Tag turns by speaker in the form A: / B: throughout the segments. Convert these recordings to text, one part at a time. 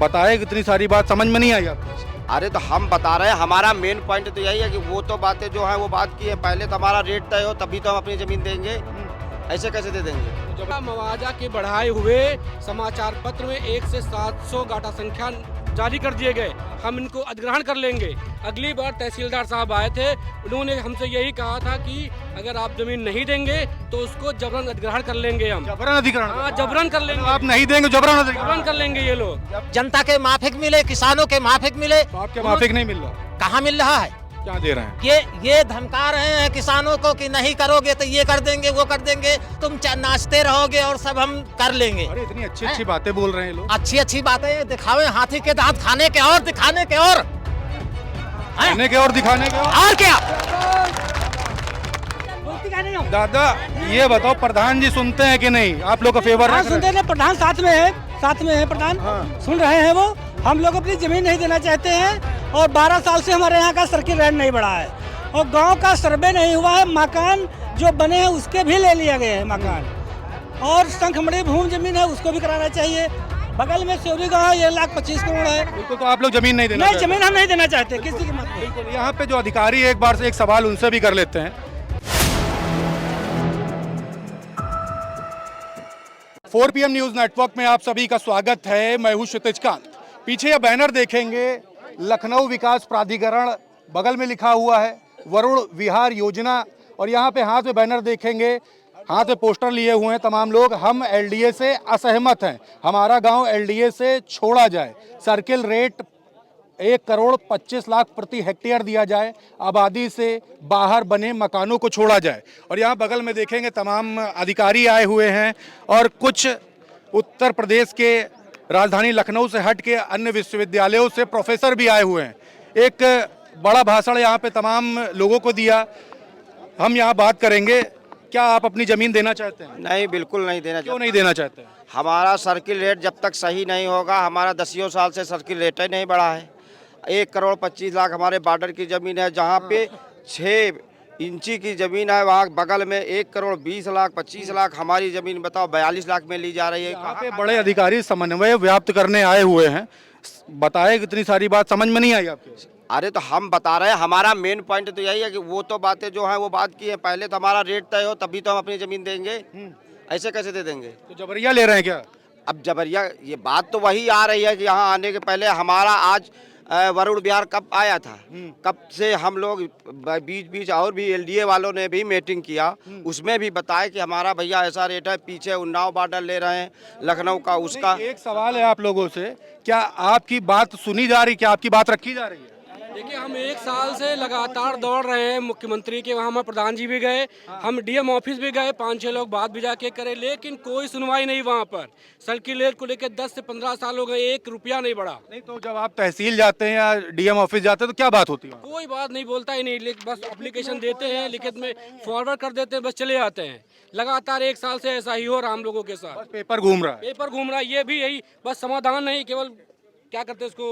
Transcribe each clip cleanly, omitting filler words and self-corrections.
A: बताए इतनी सारी बात समझ में नहीं आई आपको?
B: अरे तो हम बता रहे हैं, हमारा मेन पॉइंट तो यही है कि वो तो बातें जो है वो बात की है, पहले तो हमारा रेट तय हो तभी तो हम अपनी ज़मीन देंगे, ऐसे कैसे दे देंगे।
C: जब मुआवजा के बढ़ाए हुए समाचार पत्र में 1 से 700 गाटा संख्या जारी कर दिए गए, हम इनको अधिग्रहण कर लेंगे। अगली बार तहसीलदार साहब आए थे, उन्होंने हमसे यही कहा था कि अगर आप जमीन नहीं देंगे तो उसको जबरन अधिग्रहण कर लेंगे हम।
A: जबरन अधिग्रहण?
C: हाँ, जबरन कर लेंगे।
A: आप नहीं देंगे जबरन अधिग्रहण?
C: जबरन कर लेंगे ये लोग।
D: जनता के माफिक मिले, किसानों के माफिक मिले।
A: तो आपके माफिक नहीं मिल रहा?
D: कहाँ मिल रहा है?
A: क्या दे रहे हैं?
D: ये धमका रहे हैं किसानों को कि नहीं करोगे तो ये कर देंगे, वो कर देंगे, तुम नाचते रहोगे और सब हम कर लेंगे।
A: अरे इतनी अच्छी अच्छी बातें बोल रहे हैं लोग।
D: अच्छी अच्छी बातें दिखावे, हाथी के दांत खाने के और दिखाने के और
A: खाने के और दिखाने के
D: और क्या।
A: दादा ये बताओ, प्रधान जी सुनते हैं कि नहीं? आप लोग का फेवर है?
E: सुनते हैं, प्रधान साथ में है प्रधान। सुन रहे हैं वो। हम लोग अपनी जमीन नहीं देना चाहते हैं और 12 साल से हमारे यहाँ का सर्किल रेट नहीं बढ़ा है और गांव का सर्वे नहीं हुआ है। मकान जो बने हैं उसके भी ले लिया गए हैं मकान, और शंखमड़ी भूमि जमीन है उसको भी कराना चाहिए। बगल में सेवरी गाँव है, 1,25,00,000 करोड़ है।
A: बिल्कुल। तो आप लोग जमीन नहीं देना?
E: नहीं, जमीन हम नहीं देना चाहते किसी की मत।
A: बिल्कुल। यहाँ पे जो अधिकारी है, एक बार से एक सवाल उनसे भी कर लेते हैं। 4 PM न्यूज नेटवर्क में आप सभी का स्वागत है। मैं हूं क्षितिज कांत। पीछे यह बैनर देखेंगे, लखनऊ विकास प्राधिकरण बगल में लिखा हुआ है, वरुण विहार योजना। और यहाँ पे हाथ में बैनर देखेंगे, हाथ में पोस्टर लिए हुए हैं तमाम लोग। हम LDA से असहमत हैं, हमारा गांव LDA से छोड़ा जाए, सर्किल रेट 1,25,00,000 प्रति हेक्टेयर दिया जाए, आबादी से बाहर बने मकानों को छोड़ा जाए। और यहाँ बगल में देखेंगे तमाम अधिकारी आए हुए हैं और कुछ उत्तर प्रदेश के राजधानी लखनऊ से हट के अन्य विश्वविद्यालयों से प्रोफेसर भी आए हुए हैं। एक बड़ा भाषण यहाँ पे तमाम लोगों को दिया। हम यहाँ बात करेंगे, क्या आप अपनी ज़मीन देना चाहते हैं?
B: नहीं, बिल्कुल नहीं देना।
A: क्यों नहीं देना चाहते?
B: हमारा सर्किल रेट जब तक सही नहीं होगा, हमारा 10 साल से सर्किल रेट ही नहीं बढ़ा है। 1,25,00,000 हमारे बॉर्डर की ज़मीन है, जहाँ पे 6 इंची की ज़मीन है, वहाँ बगल में 1,20,00,000 25,00,000 हमारी ज़मीन बताओ 42,00,000 में ली जा रही है।
A: यहाँ पे बड़े अधिकारी समन्वय व्याप्त करने आए हुए हैं, बताए इतनी सारी बात समझ में नहीं आई आपके?
B: अरे तो हम बता रहे हैं, हमारा मेन पॉइंट तो यही है कि वो तो बातें जो है वो बात की है, पहले तो हमारा रेट तय हो तभी तो हम अपनी ज़मीन देंगे, ऐसे कैसे दे देंगे।
A: तो जबरिया ले रहे हैं क्या?
B: अब जबरिया, ये बात तो वही आ रही है कि यहाँ आने के पहले हमारा आज वरुण विहार कब आया था, कब से हम लोग बीच और भी LDA वालों ने भी मीटिंग किया, उसमें भी बताया कि हमारा भैया ऐसा रेट है, पीछे उन्नाव बॉर्डर ले रहे हैं लखनऊ का उसका।
A: एक सवाल है आप लोगों से, क्या आपकी बात सुनी जा रही, क्या आपकी बात रखी जा रही है?
C: देखिए, हम 1 साल से लगातार दौड़ रहे हैं मुख्यमंत्री के वहाँ, हमारे प्रधान जी भी गए, हम DM ऑफिस भी गए, 5-6 लोग बात भी जाके करे, लेकिन कोई सुनवाई नहीं वहाँ पर। सर्किल रेट को लेकर 10 से 15 साल हो गए, 1 रुपया नहीं बढ़ा।
A: नहीं तो जब आप तहसील जाते हैं या DM ऑफिस जाते हैं तो क्या बात होती है?
C: कोई बात नहीं, बोलता ही नहीं, बस एप्लीकेशन देते हैं, लिखित में फॉरवर्ड कर देते हैं, बस चले जाते हैं। लगातार 1 साल से ऐसा ही हो रहा हम लोगों के साथ।
A: पेपर घूम रहा है।
C: पेपर घूम रहा है, ये भी यही बस समाधान नहीं, केवल क्या करते हैं उसको,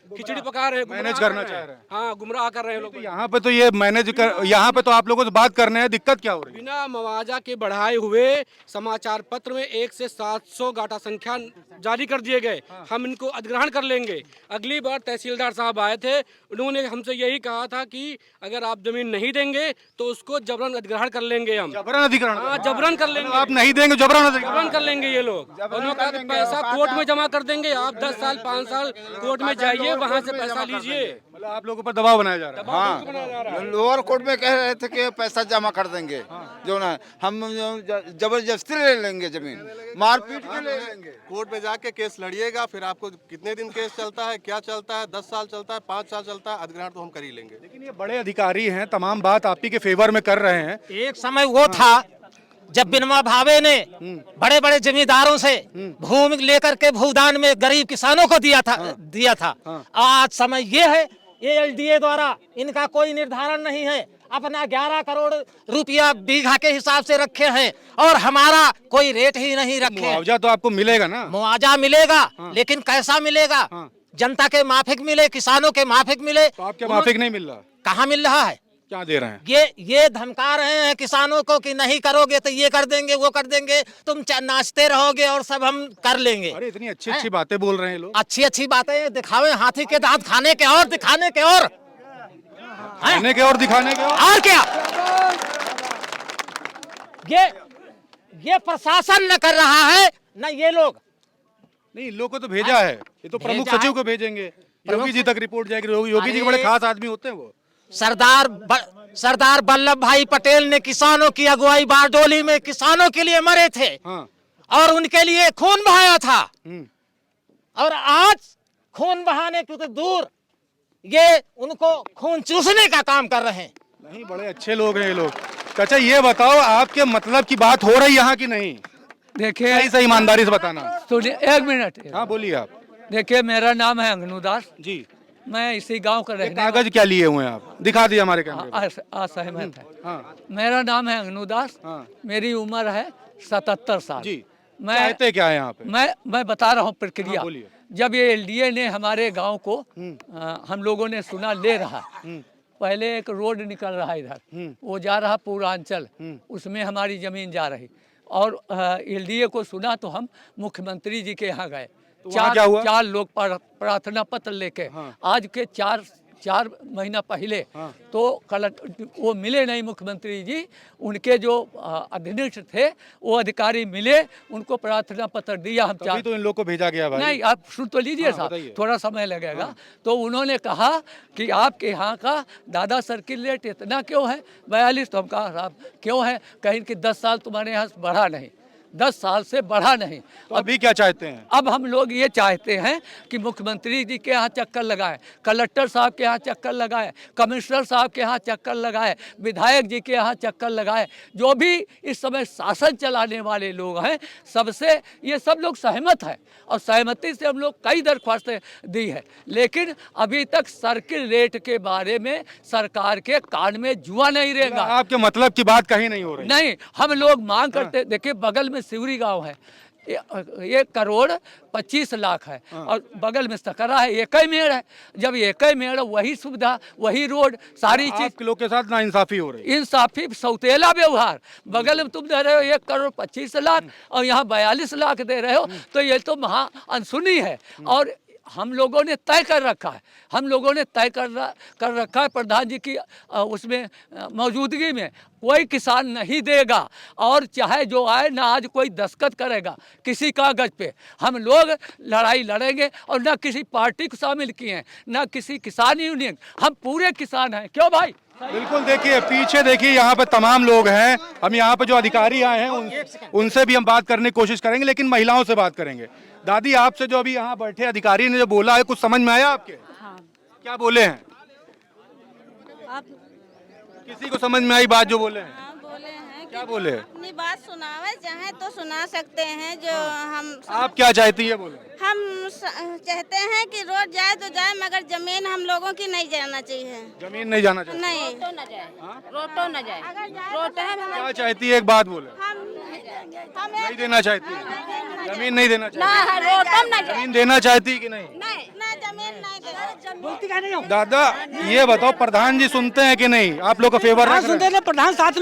C: खिचड़ी पका रहे हैं,
A: मैनेज करना चाह रहे हैं।
C: हाँ, गुमराह कर रहे हैं लोग।
A: यहाँ पे तो ये मैनेज कर, यहाँ पे तो आप लोगों से बात करने हैं, दिक्कत क्या हो रही है?
C: बिना मुआवजा के बढ़ाए हुए समाचार पत्र में 1 से 700 गाटा संख्या जारी कर दिए गए, हम इनको अधिग्रहण कर लेंगे। अगली बार तहसीलदार साहब आए थे, उन्होंने हमसे यही कहा था कि अगर आप जमीन नहीं देंगे तो उसको जबरन अधिग्रहण कर लेंगे हम।
A: जबरन अधिग्रहण?
C: हाँ, जबरन कर लेंगे।
A: आप नहीं देंगे जबरन अधिग्रहण?
C: जबरन कर लेंगे ये लोग। उन्होंने कहा कि पैसा कोर्ट में जमा कर देंगे, आप 10 साल 5 साल कोर्ट में जाइए, वहाँ से पैसा लीजिए।
A: मतलब आप लोगों पर दबाव बनाया जा रहा है?
F: हाँ, लोअर कोर्ट में कह रहे थे कि पैसा जमा कर देंगे, जो ना हम जबरदस्ती ले लेंगे जमीन, मारपीट के ले लेंगे।
G: कोर्ट में जाके केस लड़िएगा, फिर आपको कितने दिन केस चलता है, क्या चलता है, 10 साल चलता है, 5 साल चलता है, अधिग्रहण तो हम कर ही लेंगे।
A: लेकिन ये बड़े अधिकारी हैं, तमाम बात आप ही के फेवर में कर रहे हैं।
D: एक समय वो था जब विनोबा भावे ने बड़े बड़े जमींदारों से भूमि लेकर के भूदान में गरीब किसानों को दिया था। आज समय ये है, ये LDA द्वारा इनका कोई निर्धारण नहीं है, अपना 11 करोड़ रुपया बीघा के हिसाब से रखे हैं और हमारा कोई रेट ही नहीं रखे।
A: मुआवजा तो आपको मिलेगा ना?
D: मुआवजा मिलेगा, लेकिन कैसा मिलेगा? जनता के माफिक मिले, किसानों के माफिक मिले।
A: तो आपके माफिक नहीं मिल रहा?
D: कहाँ मिल रहा है?
A: क्या दे रहे हैं?
D: ये धमका रहे हैं किसानों को कि नहीं करोगे तो ये कर देंगे, वो कर देंगे, तुम नाचते रहोगे और सब हम कर लेंगे।
A: अरे इतनी अच्छी अच्छी बातें बोल रहे हैं लोग।
D: अच्छी अच्छी बातें दिखावे, हाथी के दांत खाने के और दिखाने के और,
A: खाने के और दिखाने के
D: और क्या। ये प्रशासन न कर रहा है न ये लोग।
A: नहीं, इन लोग को तो भेजा है, ये तो प्रमुख
D: भेजा
A: सचिव
D: है।
A: को भेजेंगे, योगी जी तक रिपोर्ट जाएगी। योगी जी के बड़े खास आदमी होते हैं वो।
D: सरदार वल्लभ भाई पटेल ने किसानों की अगुवाई बारडोली में किसानों के लिए मरे थे।
A: हाँ।
D: और उनके लिए खून बहाया था।
A: हम्म।
D: और आज खून बहाने के तो दूर, ये उनको खून चूसने का काम कर रहे हैं।
A: नहीं, बड़े अच्छे लोग हैं ये लोग। चाचा ये बताओ, आपके मतलब की बात हो रही यहाँ की नहीं?
E: देखिए
A: सही से ईमानदारी से बताना।
E: सुनिए, एक मिनट।
A: हाँ बोलिए आप।
E: देखिए, मेरा नाम है अंगनू दास,
A: जी।
E: मैं इसी गांव का
A: ये
E: रहने
A: कागज क्या लिए हुए हैं आप? दिखा दिए हमारे कैमरे में।
E: असहमत है।
A: हाँ।
E: मेरा नाम है अंगनू दास,
A: हाँ।
E: मेरी उम्र है 77 साल।
A: जी।
E: मैं
A: चाहते क्या है यहाँ पे?
E: मैं बता रहा हूँ प्रक्रिया।
A: हाँ, बोलिए।
E: जब ये एलडीए ने हमारे गांव को हम लोगों ने सुना ले रहा, पहले एक रोड निकल रहा इधर, वो जा रहा पूर्वांचल, उसमें हमारी जमीन जा रही, और एलडीए को सुना तो हम मुख्यमंत्री जी के यहाँ गए।
A: तो वहाँ क्या हुआ?
E: 4 लोग प्रार्थना पत्र लेके, आज के 4 महीना पहले तो वो मिले नहीं मुख्यमंत्री जी। उनके जो अधीनस्थ थे वो अधिकारी मिले, उनको प्रार्थना पत्र दिया। हम
A: तभी तो इन लोग को भेजा गया भाई।
E: नहीं, आप सुन तो लीजिए साहब,
A: बताइए।
E: थोड़ा समय लगेगा। तो उन्होंने कहा कि आपके यहाँ का दादा सर्किल रेट इतना क्यों है, 42। तो हम कहा साहब क्यों है, कहीं कि 10 साल तुम्हारे यहाँ बढ़ा नहीं, 10 साल से बढ़ा नहीं।
A: तो अभी क्या चाहते हैं?
E: अब हम लोग ये चाहते हैं कि मुख्यमंत्री जी के यहाँ चक्कर लगाएं, कलेक्टर साहब के यहाँ चक्कर लगाएं, कमिश्नर साहब के यहाँ चक्कर लगाएं, विधायक जी के यहाँ चक्कर लगाएं, जो भी इस समय शासन चलाने वाले लोग हैं सबसे ये सब लोग सहमत हैं, और सहमति से हम लोग कई दरख्वास्तें दी है, लेकिन अभी तक सर्किल रेट के बारे में सरकार के कान में जुआ नहीं रहेगा।
A: आपके मतलब की बात कहीं नहीं हो रही।
E: नहीं, हम लोग मांग करते, देखिए बगल में सिवरी गांव है, 1,25,00,000 है, और बगल में सकरा है, एक ही मेड़ है। जब एक ही मेड़, वही सुविधा, वही रोड, सारी चीज,
A: आप लोग के साथ नाइंसाफी हो रही है।
E: इंसाफी सौतेला व्यवहार। बगल में तुम दे रहे हो 1,25,00,000 और यहाँ 42,00,000 दे रहे हो, तो ये तो महा अनसुनी है। और हम लोगों ने तय कर रखा है, हम लोगों ने तय कर रखा है प्रधान जी की उसमें मौजूदगी में, कोई किसान नहीं देगा, और चाहे जो आए ना आज कोई दस्तखत करेगा किसी कागज पे। हम लोग लड़ाई लड़ेंगे, और ना किसी पार्टी को शामिल किए हैं, ना किसी किसान यूनियन, हम पूरे किसान हैं। क्यों भाई?
A: बिल्कुल। देखिए पीछे देखिए, यहाँ पे तमाम लोग हैं। हम यहाँ पे जो अधिकारी आए हैं उनसे भी हम बात करने की कोशिश करेंगे, लेकिन महिलाओं से बात करेंगे। दादी, आपसे जो अभी यहाँ बैठे अधिकारी ने जो बोला है, कुछ समझ में आया आपके?
H: हाँ।
A: क्या बोले हैं?
H: आप
A: किसी को समझ में आई बात जो बोले हैं?
H: बोले हैं
A: क्या बोले?
H: अपनी बात सुनावे चाहे तो सुना सकते हैं। जो
A: आप क्या चाहती है बोले?
H: हम चाहते हैं कि रोड जाए तो जाए, मगर जमीन हम लोगों की नहीं जाना चाहिए।
A: जमीन नहीं जाना चाहिए?
H: नहीं,
I: रोटो न जाए, रोटो न जाए, रोटो है हम
A: क्या चाहती है, एक बात बोले।
H: हम
A: नहीं देना चाहती है? जमीन नहीं देना
I: ना
A: चाहती?
I: है, रोटो न जाए।
A: जमीन देना चाहती है कि नहीं?
H: नहीं, ना जमीन नहीं देना।
A: दादा ये बताओ, प्रधान जी सुनते हैं कि नहीं? आप लोग का फेवर
E: हाँ,
A: रख रहे
E: सुनते
A: हैं?
E: हैं, प्रधान साथ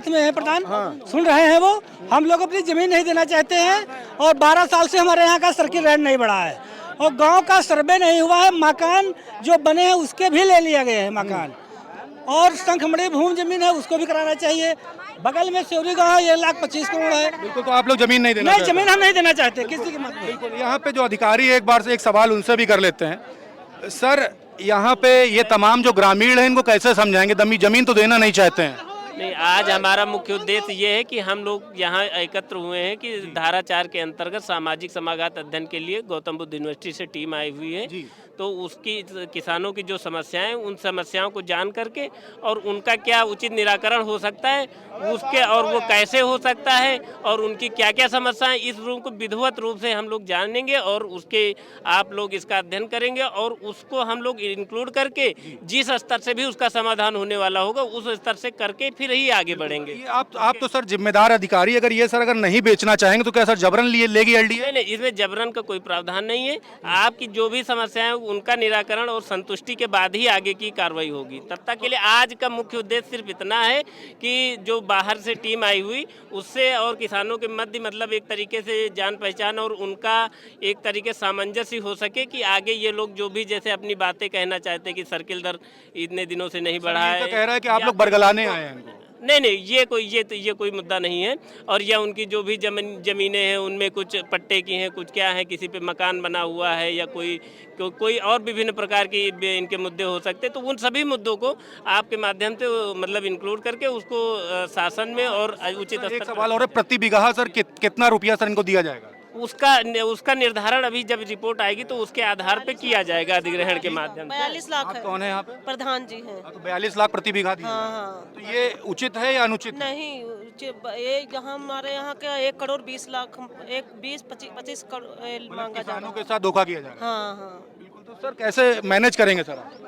E: में है प्रधान। सुन रहे हैं वो। हम लोग अपनी जमीन नहीं देना चाहते हैं, और 12 साल से हमारे यहाँ का सर्किल रेट नहीं बढ़ा है, और गांव का सर्वे नहीं हुआ है। मकान जो बने हैं उसके भी ले लिया गए हैं मकान, और शंखमड़ी भूमि जमीन है उसको भी कराना चाहिए। बगल में सिवरी गाँव है, 1,25,00,000 करोड़ है।
A: बिल्कुल। तो आप लोग जमीन नहीं देना
E: नहीं,
A: चाहते?
E: जमीन हम नहीं देना चाहते किसी की मत में।
A: बिल्कुल। यहाँ पे जो अधिकारी, एक बार से एक सवाल उनसे भी कर लेते हैं। सर, यहाँ पे ये तमाम जो ग्रामीण हैं, इनको कैसे समझाएंगे? जमीन तो देना नहीं चाहते हैं।
J: नहीं, आज हमारा मुख्य उद्देश्य ये है कि हम लोग यहाँ एकत्र हुए हैं कि धारा 4 के अंतर्गत सामाजिक समागत अध्ययन के लिए गौतम बुद्ध यूनिवर्सिटी से टीम आई हुई है। तो उसकी किसानों की जो समस्याएं, उन समस्याओं को जान करके और उनका क्या उचित निराकरण हो सकता है उसके, और वो कैसे हो सकता है, और उनकी क्या क्या समस्याएं, इस रूप को विधिवत रूप से हम लोग जानेंगे, और उसके आप लोग इसका अध्ययन करेंगे, और उसको हम लोग इंक्लूड करके जिस स्तर से भी उसका समाधान होने वाला होगा उस स्तर से करके फिर फिर ही आगे बढ़ेंगे।
A: ये आप तो सर जिम्मेदार अधिकारी, अगर ये सर अगर नहीं बेचना चाहेंगे तो क्या सर जबरन लेगी एलडीए?
J: नहीं, इसमें जबरन का कोई प्रावधान नहीं है। आपकी जो भी समस्याएं उनका निराकरण और संतुष्टि के बाद ही आगे की कार्रवाई होगी। तब तक के लिए आज का मुख्य उद्देश्य सिर्फ इतना है कि जो बाहर से टीम आई हुई उससे और किसानों के मध्य मतलब एक तरीके से जान पहचान और उनका एक तरीके सामंजस्य हो सके कि आगे ये लोग जो भी जैसे अपनी बातें कहना चाहते हैं कि सर्किल दर इतने दिनों से नहीं बढ़ा है,
A: कह रहा है कि आप लोग बरगलाने आए हैं इनको।
J: नहीं, ये कोई मुद्दा नहीं है। और या उनकी जो भी जमीनें हैं उनमें कुछ पट्टे की हैं, कुछ क्या है, किसी पे मकान बना हुआ है या कोई और विभिन्न प्रकार की इनके मुद्दे हो सकते हैं। तो उन सभी मुद्दों को आपके माध्यम से मतलब इंक्लूड करके उसको शासन में और उचित
A: एक
J: स्तर
A: सवाल और है, प्रति बीघा सर कितना रुपया सर इनको दिया जाएगा?
J: उसका निर्धारण अभी जब रिपोर्ट आएगी तो उसके आधार पे किया जाएगा अधिग्रहण के माध्यम से।
I: 42 लाख
A: आप
I: है।
A: कौन है यहाँ पे?
I: प्रधान जी हैं।
A: तो 42 लाख प्रति बीघा दिया।
I: हाँ।
A: तो ये उचित है या अनुचित?
I: नहीं, ये यहाँ हमारे यहाँ के 1 करोड़ 20 लाख 25 करोड़ मांगा जा
A: किसानों
I: रहा है।
A: के साथ धोखा किया जा रहा है।
I: हाँ।
A: बिल्कुल। तो सर कैसे मैनेज करेंगे सर आप?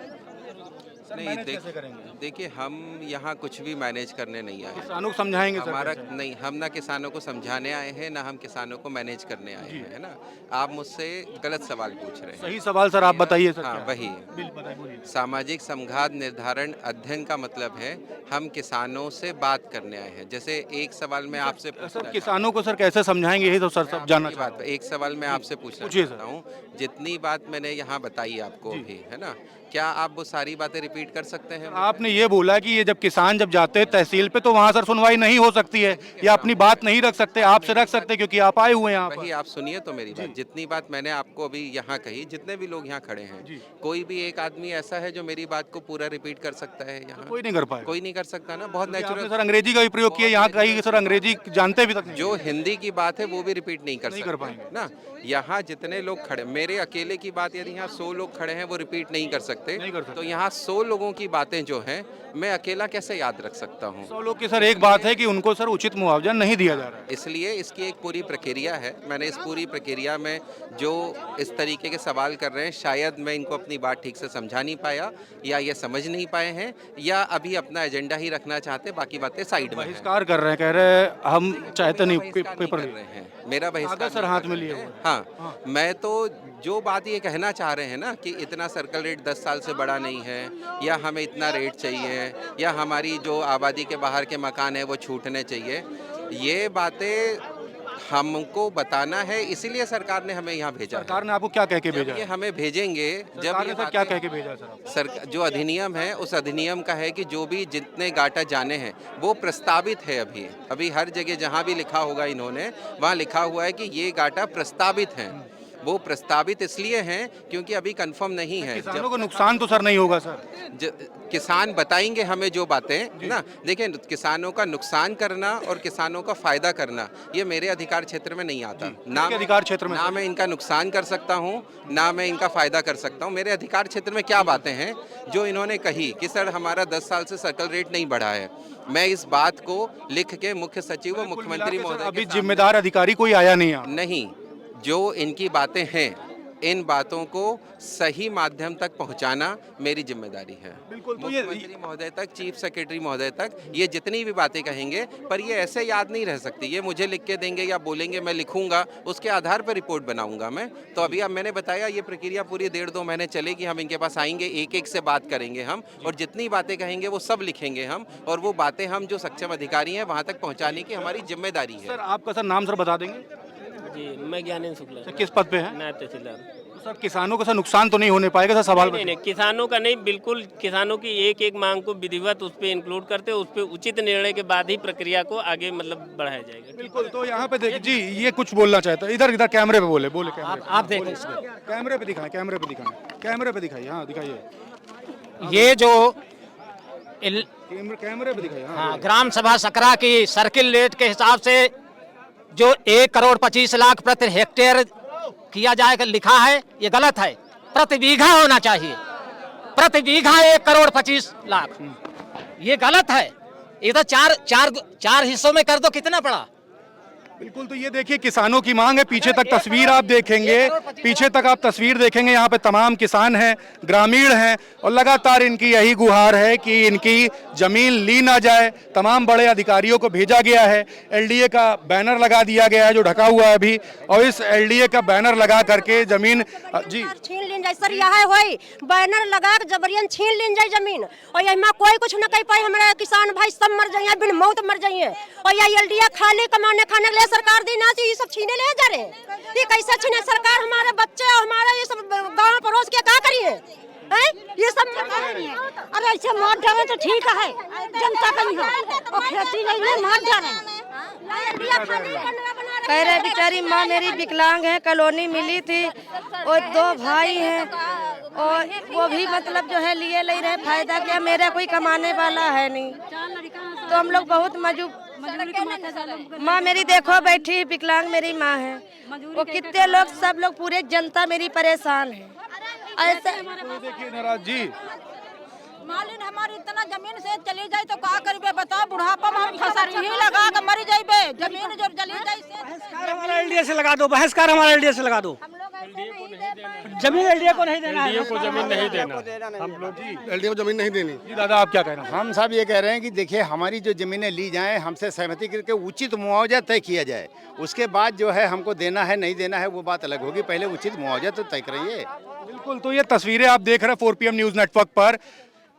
K: नहीं,
A: कैसे करेंगे?
K: देखिए हम यहाँ कुछ भी मैनेज करने नहीं आए।
A: किसानों को समझाएंगे सर?
K: हमारा नहीं, हम ना किसानों को समझाने आए हैं ना हम किसानों को मैनेज करने आए हैं, है ना। आप मुझसे गलत सवाल पूछ रहे हैं।
A: सही सवाल सर आप बताइए सर।
K: हाँ,
A: क्या?
K: वही सामाजिक समघात निर्धारण अध्ययन का मतलब है हम किसानों से बात करने आए हैं। जैसे एक सवाल मैं आपसे
A: सर किसानों को सर कैसे समझाएंगे यही तो सर सब जानना चाहते
K: बात। एक सवाल मैं आपसे पूछना
A: पूछिए
K: चाहता हूँ, जितनी बात मैंने यहाँ बताई आपको अभी, है ना, क्या आप वो सारी बातें रिपीट कर सकते हैं?
A: आपने ये बोला कि ये जब किसान जब जाते हैं तहसील पे तो वहाँ सर सुनवाई नहीं हो सकती है या अपनी बात नहीं रख सकते, आपसे रख सकते क्योंकि आप आए हुए हैं यहाँ
K: वही आप सुनिए तो मेरी बात। जितनी बात मैंने आपको अभी यहाँ कही, जितने भी लोग यहाँ खड़े हैं, कोई भी एक आदमी ऐसा है जो मेरी बात को पूरा रिपीट कर सकता है यहाँ?
A: कोई नहीं कर पाए।
K: कोई नहीं कर सकता ना। बहुत नेचुरल।
A: सर अंग्रेजी का भी प्रयोग किया यहाँ कहीं सर अंग्रेजी जानते भी तक नहीं।
K: जो हिंदी की बात है वो भी रिपीट नहीं कर
A: कर पाएंगे
K: ना। यहाँ जितने लोग खड़े, मेरे अकेले की बात यदि यहाँ 100 लोग खड़े हैं वो रिपीट नहीं कर सकते, तो यहाँ 100 लोगों की बातें जो हैं मैं अकेला कैसे याद रख सकता हूँ?
A: 100 लोग की सर एक बात है कि उनको सर उचित मुआवजा नहीं दिया जा रहा है।
K: इसलिए इसकी एक पूरी प्रक्रिया है। मैंने इस पूरी प्रक्रिया में जो इस तरीके के सवाल कर रहे हैं, शायद मैं इनको अपनी बात ठीक से समझा नहीं पाया या ये समझ नहीं पाए हैं या अभी अपना एजेंडा ही रखना चाहते, बाकी बातें साइड में।
A: बहिष्कार कर रहे हैं, कह रहे हैं हम चाहते नहीं पेपर
K: कर रहे हैं। मेरा बहिष्कार
A: सर हाथ में लिए हुए।
K: हाँ, मैं तो जो बात ये कहना चाह रहे हैं ना कि इतना सर्कल रेट 10 साल से बड़ा नहीं है या हमें इतना रेट चाहिए या हमारी जो आबादी के बाहर के मकान है वो छूटने चाहिए, ये बातें हमको बताना है। इसीलिए सरकार ने हमें यहाँ भेजा।
A: सरकार ने आपको क्या कह के भेजा?
K: ये हमें भेजेंगे जब ये
A: सर क्या कह के भेजा सर?
K: जो अधिनियम है उस अधिनियम का है कि जो भी जितने गाटा जाने हैं वो प्रस्तावित है। अभी हर जगह जहाँ भी लिखा होगा इन्होंने वहाँ लिखा हुआ है कि ये गाटा प्रस्तावित हैं। वो प्रस्तावित इसलिए हैं क्योंकि अभी कंफर्म नहीं है।
A: किसानों को नुकसान तो सर नहीं होगा सर?
K: किसान बताएंगे हमें जो बातें ना। देखिए, किसानों का नुकसान करना और किसानों का फायदा करना ये मेरे अधिकार क्षेत्र में नहीं आता। ना
A: अधिकार क्षेत्र में
K: ना मैं इनका नुकसान कर सकता हूँ ना मैं इनका फायदा कर सकता हूँ। मेरे अधिकार क्षेत्र में क्या बातें हैं जो इन्होंने कही कि सर हमारा 10 साल से सर्कल रेट नहीं बढ़ा है, मैं इस बात को लिख के मुख्य सचिव व मुख्यमंत्री महोदय
A: अभी जिम्मेदार अधिकारी कोई आया नहीं।
K: जो इनकी बातें हैं इन बातों को सही माध्यम तक पहुंचाना मेरी जिम्मेदारी है।
A: बिल्कुल। तो
K: मुख्यमंत्री महोदय तक, चीफ सेक्रेटरी महोदय तक ये जितनी भी बातें कहेंगे, पर ये ऐसे याद नहीं रह सकती। ये मुझे लिख के देंगे या बोलेंगे, मैं लिखूंगा, उसके आधार पर रिपोर्ट बनाऊंगा मैं। तो अभी अब मैंने बताया ये प्रक्रिया पूरी 1.5-2 महीने चलेगी। हम इनके पास आएंगे, एक एक से बात करेंगे हम, और जितनी बातें कहेंगे वो सब लिखेंगे हम, और वो बातें हम जो सक्षम अधिकारी हैं वहाँ तक पहुँचाने की हमारी जिम्मेदारी है।
A: सर आपका सर नाम सर बता देंगे?
J: जी, मैं ज्ञानेंद्र शुक्ला।
A: सर किस पद पे है?
J: नायब तहसीलदार।
A: तो सर किसानों का सर नुकसान तो नहीं होने पाएगा सर? सवाल
J: नहीं, किसानों का नहीं, बिल्कुल किसानों की एक एक मांग को विधिवत उस पर इंक्लूड करते, उस पर उचित निर्णय के बाद ही प्रक्रिया को आगे मतलब बढ़ाया जाएगा।
A: बिल्कुल। तो यहाँ पे देखिए जी, ये कुछ बोलना चाहता है। इधर कैमरे पे बोले
D: आप देखें
A: कैमरे पे दिखाएं, कैमरे पे दिखाइए। हाँ दिखाइए।
D: ये जो
A: कैमरे पे दिखाइए।
D: हाँ, ग्राम सभा सकरा की सर्किल रेट के हिसाब से जो 1 करोड़ 25 लाख प्रति हेक्टेयर किया जाएगा लिखा है, ये गलत है। प्रति बीघा होना चाहिए, प्रति बीघा 1 करोड़ 25 लाख, ये गलत है। ये तो चार हिस्सों में कर दो, कितना पड़ा?
A: बिल्कुल, तो ये देखिए किसानों की मांग है। पीछे तक तस्वीर आप देखेंगे, पीछे तक आप तस्वीर देखेंगे, यहाँ पे तमाम किसान हैं, ग्रामीण हैं और लगातार इनकी यही गुहार है कि इनकी जमीन ली ना जाए। तमाम बड़े अधिकारियों को भेजा गया है, एलडीए का बैनर लगा दिया गया है जो ढका हुआ है अभी, और इस एलडीए का बैनर लगा करके जमीन जी
L: छीन लीन जाए सर, यह होई बैनर लगा के जबरियन छीन लीन जाए जमीन, और यही कोई कुछ न कह पाए। हमारे किसान भाई सब मर जाइए, बिन मौत मर जाइए, और यह एलडीए खाली कमाने खाने के लिए सरकार देना चाहिए। ये सब छीने ले जा रहे हैं, ये कैसे छीने सरकार? हमारे बच्चे और हमारे ये सब गांव पड़ोस के क्या करिए? ये सब अरे ऐसे मार डाले तो ठीक है, जनता का और खेती नहीं मार डाले।
M: कह रहे बेचारी माँ मेरी विकलांग है, कॉलोनी मिली थी और 2 भाई हैं और वो भी मतलब जो है लिए ले रहे फायदा क्या, मेरा कोई कमाने वाला है नहीं, तो हम लोग बहुत माँ मेरी देखो बैठी विकलांग मेरी माँ है, वो कितने लोग सब लोग पूरे जनता मेरी परेशान है। ऐसे
A: देखिए नाराज जी,
L: मालिन हमारी इतना जमीन से चली जाए तो क्या करिए बताओ? बुढ़ापा में हम फसर ही लगा के मर जाइबे, जमीन जब चली जाए से
E: हमारा एलडीए से लगा दो, बहिष्कार हमारा एलडीए से लगा दो। जमीन एलडीए को नहीं देना,
C: एलडीए को जमीन नहीं देना, हम लोग जी एलडीए को जमीन नहीं देनी।
A: जी दादा आप क्या कह रहे हैं?
N: हम साहब ये कह रहे हैं कि देखिए हमारी जो ज़मीनें ली जाएं, हमसे सहमति करके उचित मुआवजा तय किया जाए, उसके बाद जो है हमको देना है नहीं देना है वो बात अलग होगी, पहले उचित मुआवजा तो तय करिए।
A: बिल्कुल, तो ये तस्वीरें आप देख रहे हैं 4PM न्यूज़ नेटवर्क पर।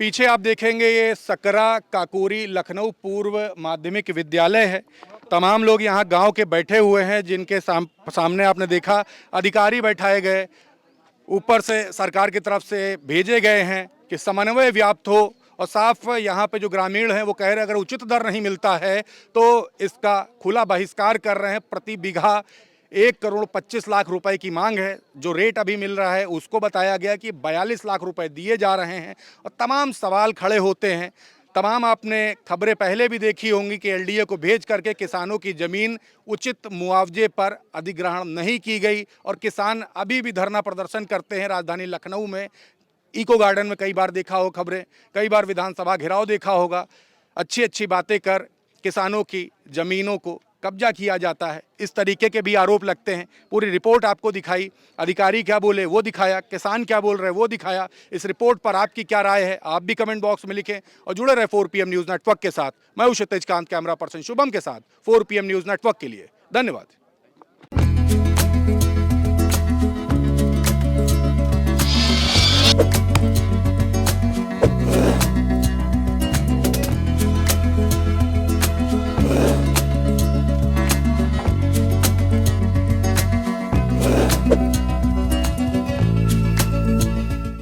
A: पीछे आप देखेंगे ये सकरा काकोरी लखनऊ पूर्व माध्यमिक विद्यालय है। तमाम लोग यहाँ गांव के बैठे हुए हैं, जिनके सामने आपने देखा अधिकारी बैठाए गए, ऊपर से सरकार की तरफ से भेजे गए हैं कि समन्वय व्याप्त हो। और साफ यहाँ पे जो ग्रामीण हैं वो कह रहे हैं अगर उचित दर नहीं मिलता है तो इसका खुला बहिष्कार कर रहे हैं। प्रति बीघा 1,25 लाख रुपए की मांग है। जो रेट अभी मिल रहा है उसको बताया गया कि 42 लाख रुपए दिए जा रहे हैं और तमाम सवाल खड़े होते हैं। तमाम आपने खबरें पहले भी देखी होंगी कि एलडीए को भेज करके किसानों की ज़मीन उचित मुआवजे पर अधिग्रहण नहीं की गई और किसान अभी भी धरना प्रदर्शन करते हैं। राजधानी लखनऊ में इको गार्डन में कई बार देखा हो खबरें, कई बार विधानसभा घेराव देखा होगा। अच्छी अच्छी बातें कर किसानों की ज़मीनों को कब्जा किया जाता है, इस तरीके के भी आरोप लगते हैं। पूरी रिपोर्ट आपको दिखाई, अधिकारी क्या बोले वो दिखाया, किसान क्या बोल रहे हैं वो दिखाया। इस रिपोर्ट पर आपकी क्या राय है आप भी कमेंट बॉक्स में लिखें और जुड़े रहे 4PM न्यूज़ नेटवर्क के साथ। मैं हूं क्षितिज कांत, कैमरा पर्सन शुभम के साथ 4PM न्यूज़ नेटवर्क के लिए। धन्यवाद।